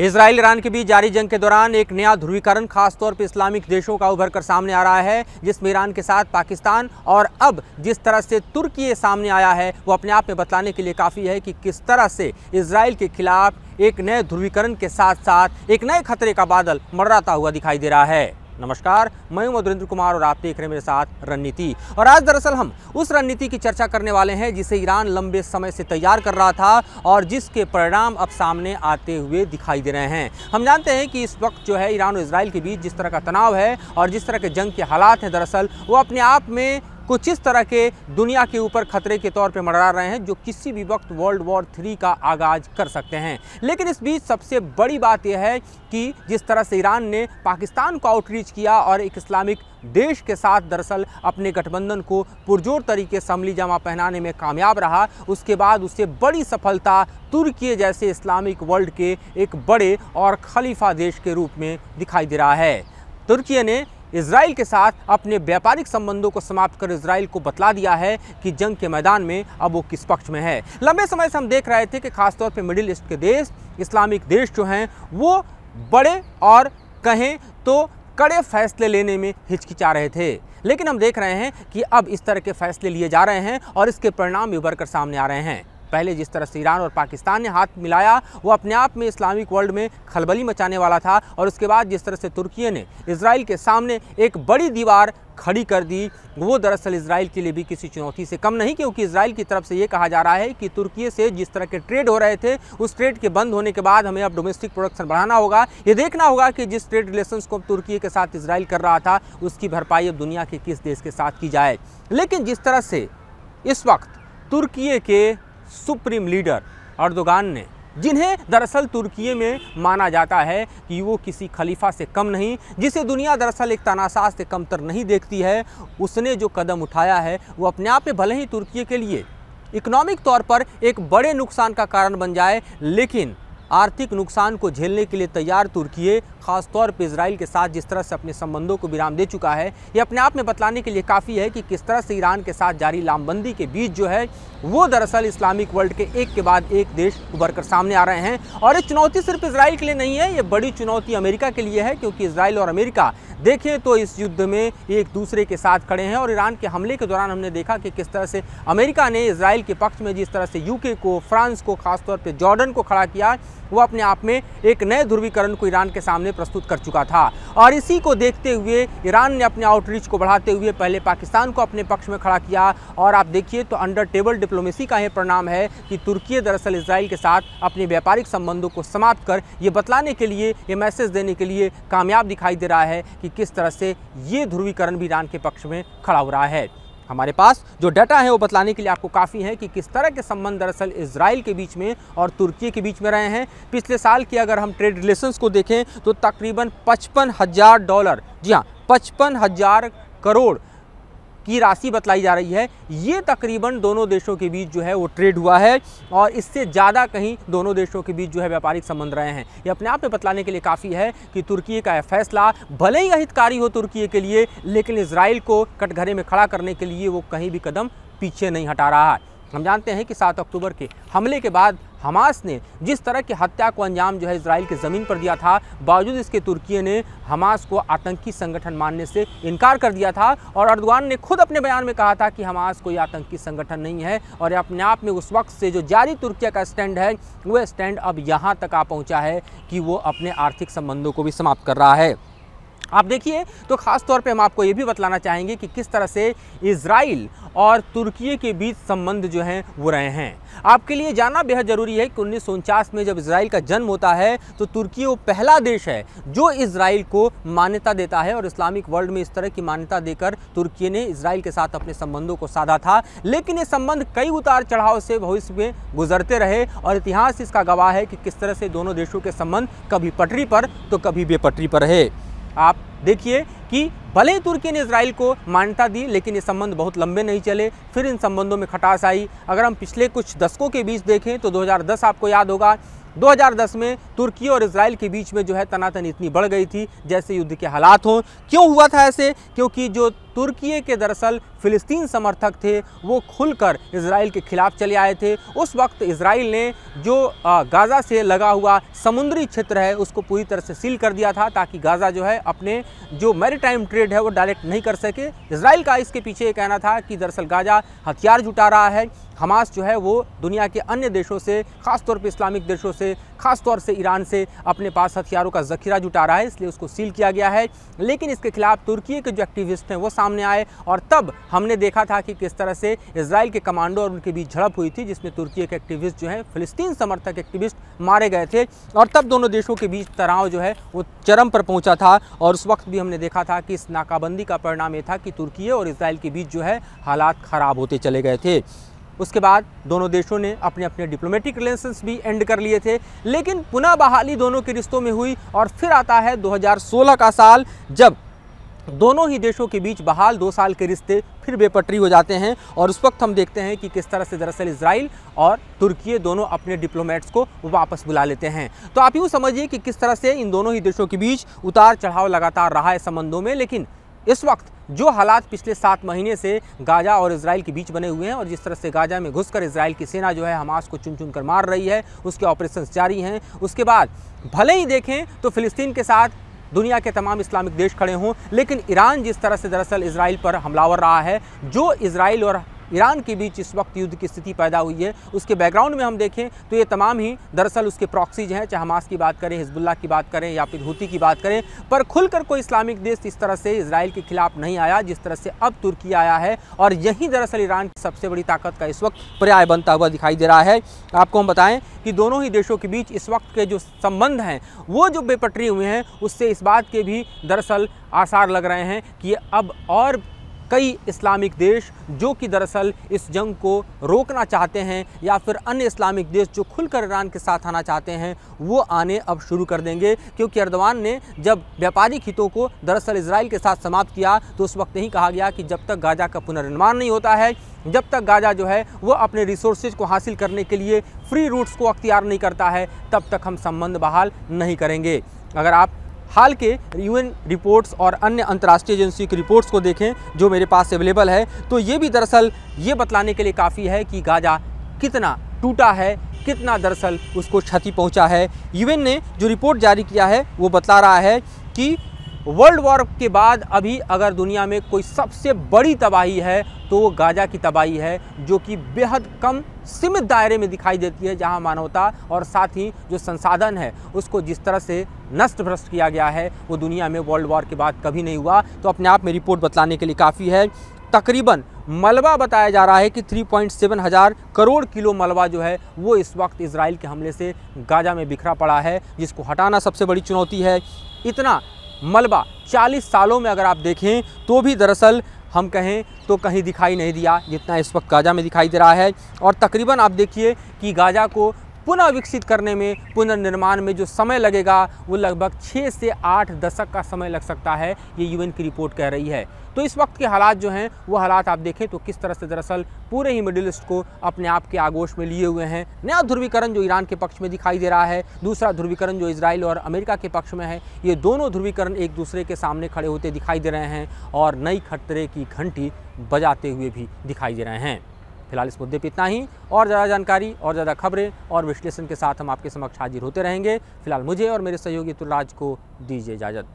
Israel Iran के बीच जारी जंग के दौरान एक नया ध्रुवीकरण खासतौर पर इस्लामिक देशों का उभर कर सामने आ रहा है, जिसमें ईरान के साथ पाकिस्तान और अब जिस तरह से तुर्की सामने आया है वो अपने आप में बतलाने के लिए काफ़ी है कि किस तरह से इजराइल के खिलाफ एक नए ध्रुवीकरण के साथ साथ एक नए खतरे का बादल मंडराता हुआ दिखाई दे रहा है। नमस्कार, मैं हूं मधुरेंद्र कुमार और आप देख रहे हैं मेरे साथ रणनीति। और आज दरअसल हम उस रणनीति की चर्चा करने वाले हैं जिसे ईरान लंबे समय से तैयार कर रहा था और जिसके परिणाम अब सामने आते हुए दिखाई दे रहे हैं। हम जानते हैं कि इस वक्त जो है ईरान और इजराइल के बीच जिस तरह का तनाव है और जिस तरह के जंग के हालात हैं, दरअसल वो अपने आप में कुछ इस तरह के दुनिया के ऊपर खतरे के तौर पे मंडरा रहे हैं जो किसी भी वक्त वर्ल्ड वॉर 3 का आगाज कर सकते हैं। लेकिन इस बीच सबसे बड़ी बात यह है कि जिस तरह से ईरान ने पाकिस्तान को आउटरीच किया और एक इस्लामिक देश के साथ दरअसल अपने गठबंधन को पुरजोर तरीके से अमली जामा पहनाने में कामयाब रहा, उसके बाद उससे बड़ी सफलता तुर्की जैसे इस्लामिक वर्ल्ड के एक बड़े और खलीफा देश के रूप में दिखाई दे रहा है। तुर्की ने इजराइल के साथ अपने व्यापारिक संबंधों को समाप्त कर इजराइल को बतला दिया है कि जंग के मैदान में अब वो किस पक्ष में है। लंबे समय से हम देख रहे थे कि खासतौर पे मिडिल ईस्ट के देश, इस्लामिक देश जो हैं वो बड़े और कहें तो कड़े फैसले लेने में हिचकिचा रहे थे, लेकिन हम देख रहे हैं कि अब इस तरह के फैसले लिए जा रहे हैं और इसके परिणाम उभर कर सामने आ रहे हैं। पहले जिस तरह से ईरान और पाकिस्तान ने हाथ मिलाया वो अपने आप में इस्लामिक वर्ल्ड में खलबली मचाने वाला था, और उसके बाद जिस तरह से तुर्की ने इजराइल के सामने एक बड़ी दीवार खड़ी कर दी वो दरअसल इजराइल के लिए भी किसी चुनौती से कम नहीं, क्योंकि इजराइल की तरफ से ये कहा जा रहा है कि तुर्की से जिस तरह के ट्रेड हो रहे थे उस ट्रेड के बंद होने के बाद हमें अब डोमेस्टिक प्रोडक्शन बढ़ाना होगा। ये देखना होगा कि जिस ट्रेड रिलेशंस को तुर्की के साथ इजराइल कर रहा था उसकी भरपाई अब दुनिया के किस देश के साथ की जाए। लेकिन जिस तरह से इस वक्त तुर्की के सुप्रीम लीडर अर्दोगान ने, जिन्हें दरअसल तुर्की में माना जाता है कि वो किसी खलीफा से कम नहीं, जिसे दुनिया दरअसल एक तानाशाह से कमतर नहीं देखती है, उसने जो कदम उठाया है वो अपने आप में भले ही तुर्की के लिए इकोनॉमिक तौर पर एक बड़े नुकसान का कारण बन जाए, लेकिन आर्थिक नुकसान को झेलने के लिए तैयार तुर्की खासतौर पर इजराइल के साथ जिस तरह से अपने संबंधों को विराम दे चुका है, ये अपने आप में बतलाने के लिए काफ़ी है कि किस तरह से ईरान के साथ जारी लामबंदी के बीच जो है वो दरअसल इस्लामिक वर्ल्ड के एक के बाद एक देश उभर कर सामने आ रहे हैं। और ये चुनौती सिर्फ इजराइल के लिए नहीं है, ये बड़ी चुनौती अमेरिका के लिए है, क्योंकि इजराइल और अमेरिका देखें तो इस युद्ध में एक दूसरे के साथ खड़े हैं। और ईरान के हमले के दौरान हमने देखा कि किस तरह से अमेरिका ने इजराइल के पक्ष में जिस तरह से यूके को, फ्रांस को, खासतौर पर जॉर्डन को खड़ा किया, वो अपने आप में एक नए ध्रुवीकरण को ईरान के सामने प्रस्तुत कर चुका था। और इसी को देखते हुए ईरान ने अपने आउटरीच को बढ़ाते हुए पहले पाकिस्तान को अपने पक्ष में खड़ा किया, और आप देखिए तो अंडर टेबल डिप्लोमेसी का यह परिणाम है कि तुर्की दरअसल इजराइल के साथ अपने व्यापारिक संबंधों को समाप्त कर ये बतलाने के लिए, ये मैसेज देने के लिए कामयाब दिखाई दे रहा है कि किस तरह से ये ध्रुवीकरण भी ईरान के पक्ष में खड़ा हो रहा है। हमारे पास जो डाटा है वो बतलाने के लिए आपको काफ़ी है कि किस तरह के संबंध दरअसल इजराइल के बीच में और तुर्की के बीच में रहे हैं। पिछले साल की अगर हम ट्रेड रिलेशंस को देखें तो तकरीबन $55,000, जी हाँ 55,000 करोड़ की राशि बतलाई जा रही है। ये तकरीबन दोनों देशों के बीच जो है वो ट्रेड हुआ है, और इससे ज़्यादा कहीं दोनों देशों के बीच जो है व्यापारिक संबंध रहे हैं। ये अपने आप में बतलाने के लिए काफ़ी है कि तुर्की का यह फैसला भले ही अहितकारी हो तुर्की के लिए, लेकिन इजराइल को कटघरे में खड़ा करने के लिए वो कहीं भी कदम पीछे नहीं हटा रहा है। हम जानते हैं कि 7 अक्टूबर के हमले के बाद हमास ने जिस तरह की हत्या को अंजाम जो है इजराइल की ज़मीन पर दिया था, बावजूद इसके तुर्की ने हमास को आतंकी संगठन मानने से इनकार कर दिया था। और अर्दोगान ने खुद अपने बयान में कहा था कि हमास कोई आतंकी संगठन नहीं है, और अपने आप में उस वक्त से जो जारी तुर्की का स्टैंड है वह स्टैंड अब यहाँ तक आ पहुँचा है कि वो अपने आर्थिक संबंधों को भी समाप्त कर रहा है। आप देखिए तो ख़ास तौर पे हम आपको ये भी बतलाना चाहेंगे कि किस तरह से इजराइल और तुर्की के बीच संबंध जो हैं वो रहे हैं। आपके लिए जानना बेहद ज़रूरी है कि 1949 में जब इजराइल का जन्म होता है तो तुर्की वो पहला देश है जो इजराइल को मान्यता देता है, और इस्लामिक वर्ल्ड में इस तरह की मान्यता देकर तुर्की ने इजराइल के साथ अपने संबंधों को साधा था। लेकिन ये संबंध कई उतार चढ़ाव से भविष्य में गुजरते रहे, और इतिहास इसका गवाह है कि किस तरह से दोनों देशों के संबंध कभी पटरी पर तो कभी बेपटरी पर रहे। आप देखिए कि भले ही तुर्की ने इजराइल को मान्यता दी, लेकिन ये संबंध बहुत लंबे नहीं चले, फिर इन संबंधों में खटास आई। अगर हम पिछले कुछ दशकों के बीच देखें तो 2010 आपको याद होगा, 2010 में तुर्की और इजराइल के बीच में जो है तनातनी इतनी बढ़ गई थी जैसे युद्ध के हालात हों। क्यों हुआ था ऐसे? क्योंकि जो तुर्की के दरअसल फिलिस्तीन समर्थक थे वो खुलकर इजराइल के खिलाफ चले आए थे। उस वक्त इजराइल ने जो गाज़ा से लगा हुआ समुद्री क्षेत्र है उसको पूरी तरह से सील कर दिया था ताकि गाज़ा जो है अपने जो मैरीटाइम ट्रेड है वो डायरेक्ट नहीं कर सके। इजराइल का इसके पीछे ये कहना था कि दरअसल गाज़ा हथियार जुटा रहा है, हमास जो है वो दुनिया के अन्य देशों से, खासतौर पर इस्लामिक देशों से, खासतौर से ईरान से अपने पास हथियारों का ज़ख़ीरा जुटा रहा है, इसलिए उसको सील किया गया है। लेकिन इसके खिलाफ तुर्की के जो एक्टिविस्ट हैं वो सामने आए और तब हमने देखा था कि किस तरह से इजराइल के कमांडो और उनके बीच झड़प हुई थी, जिसमें तुर्की के एक्टिविस्ट जो हैं फिलिस्तीन समर्थक एक्टिविस्ट मारे गए थे और तब दोनों देशों के बीच तनाव जो है वो चरम पर पहुंचा था। और उस वक्त भी हमने देखा था कि इस नाकाबंदी का परिणाम ये था कि तुर्की और इजराइल के बीच जो है हालात ख़राब होते चले गए थे। उसके बाद दोनों देशों ने अपने अपने डिप्लोमेटिक रिलेशंस भी एंड कर लिए थे, लेकिन पुनः बहाली दोनों के रिश्तों में हुई और फिर आता है 2016 का साल, जब दोनों ही देशों के बीच बहाल 2 साल के रिश्ते फिर बेपटरी हो जाते हैं। और उस वक्त हम देखते हैं कि किस तरह से दरअसल इजराइल और तुर्की दोनों अपने डिप्लोमेट्स को वापस बुला लेते हैं। तो आप यूँ समझिए कि किस तरह से इन दोनों ही देशों के बीच उतार चढ़ाव लगातार रहा है संबंधों में। लेकिन इस वक्त जो हालात पिछले 7 महीने से गाज़ा और इजराइल के बीच बने हुए हैं और जिस तरह से गाज़ा में घुसकर इजराइल की सेना जो है हमास को चुन चुन कर मार रही है, उसके ऑपरेशंस जारी हैं। उसके बाद भले ही देखें तो फिलिस्तीन के साथ दुनिया के तमाम इस्लामिक देश खड़े हों, लेकिन ईरान जिस तरह से दरअसल इजराइल पर हमलावर रहा है, जो इजराइल और ईरान के बीच इस वक्त युद्ध की स्थिति पैदा हुई है, उसके बैकग्राउंड में हम देखें तो ये तमाम ही दरअसल उसके प्रॉक्सीज हैं, चाहे हमास की बात करें, हिजबुल्लाह की बात करें या फिर हुती की बात करें। पर खुलकर कोई इस्लामिक देश इस तरह से इजराइल के खिलाफ नहीं आया जिस तरह से अब तुर्की आया है। और यही दरअसल ईरान की सबसे बड़ी ताकत का इस वक्त पर्याय बनता हुआ दिखाई दे रहा है। आपको हम बताएं कि दोनों ही देशों के बीच इस वक्त के जो संबंध हैं वो जो बेपटरी हुए हैं, उससे इस बात के भी दरअसल आसार लग रहे हैं कि अब और कई इस्लामिक देश जो कि दरअसल इस जंग को रोकना चाहते हैं या फिर अन्य इस्लामिक देश जो खुलकर ईरान के साथ आना चाहते हैं वो आने अब शुरू कर देंगे। क्योंकि एर्दोगान ने जब व्यापारिक हितों को दरअसल इजराइल के साथ समाप्त किया तो उस वक्त यही कहा गया कि जब तक गाज़ा का पुनर्निर्माण नहीं होता है, जब तक गाज़ा जो है वो अपने रिसोर्सेज को हासिल करने के लिए फ्री रूट्स को अख्तियार नहीं करता है, तब तक हम संबंध बहाल नहीं करेंगे। अगर आप हाल के यूएन रिपोर्ट्स और अन्य अंतर्राष्ट्रीय एजेंसी की रिपोर्ट्स को देखें जो मेरे पास अवेलेबल है, तो ये भी दरअसल ये बतलाने के लिए काफ़ी है कि गाज़ा कितना टूटा है, कितना दरअसल उसको क्षति पहुंचा है। यूएन ने जो रिपोर्ट जारी किया है वो बतला रहा है कि वर्ल्ड वॉर के बाद अभी अगर दुनिया में कोई सबसे बड़ी तबाही है तो वो गाज़ा की तबाही है, जो कि बेहद कम सीमित दायरे में दिखाई देती है, जहां मानवता और साथ ही जो संसाधन है उसको जिस तरह से नष्ट भ्रष्ट किया गया है वो दुनिया में वर्ल्ड वॉर के बाद कभी नहीं हुआ। तो अपने आप में रिपोर्ट बतलाने के लिए काफ़ी है। तकरीबन मलबा बताया जा रहा है कि 3.7 हज़ार करोड़ किलो मलबा जो है वो इस वक्त इजराइल के हमले से गाज़ा में बिखरा पड़ा है, जिसको हटाना सबसे बड़ी चुनौती है। इतना मलबा 40 सालों में अगर आप देखें तो भी दरअसल हम कहें तो कहीं दिखाई नहीं दिया जितना इस वक्त गाज़ा में दिखाई दे रहा है। और तकरीबन आप देखिए कि गाज़ा को पुनः विकसित करने में, पुनर्निर्माण में जो समय लगेगा वो लगभग 6 से 8 दशक का समय लग सकता है, ये यूएन की रिपोर्ट कह रही है। तो इस वक्त के हालात जो हैं वो हालात आप देखें तो किस तरह से दरअसल पूरे ही मिडिल ईस्ट को अपने आप के आगोश में लिए हुए हैं। नया ध्रुवीकरण जो ईरान के पक्ष में दिखाई दे रहा है, दूसरा ध्रुवीकरण जो इजराइल और अमेरिका के पक्ष में है, ये दोनों ध्रुवीकरण एक दूसरे के सामने खड़े होते दिखाई दे रहे हैं और नई खतरे की घंटी बजाते हुए भी दिखाई दे रहे हैं। फिलहाल इस मुद्दे पर इतना ही, और ज़्यादा जानकारी और ज़्यादा खबरें और विश्लेषण के साथ हम आपके समक्ष हाजिर होते रहेंगे। फिलहाल मुझे और मेरे सहयोगी तुलराज को दीजिए इजाज़त।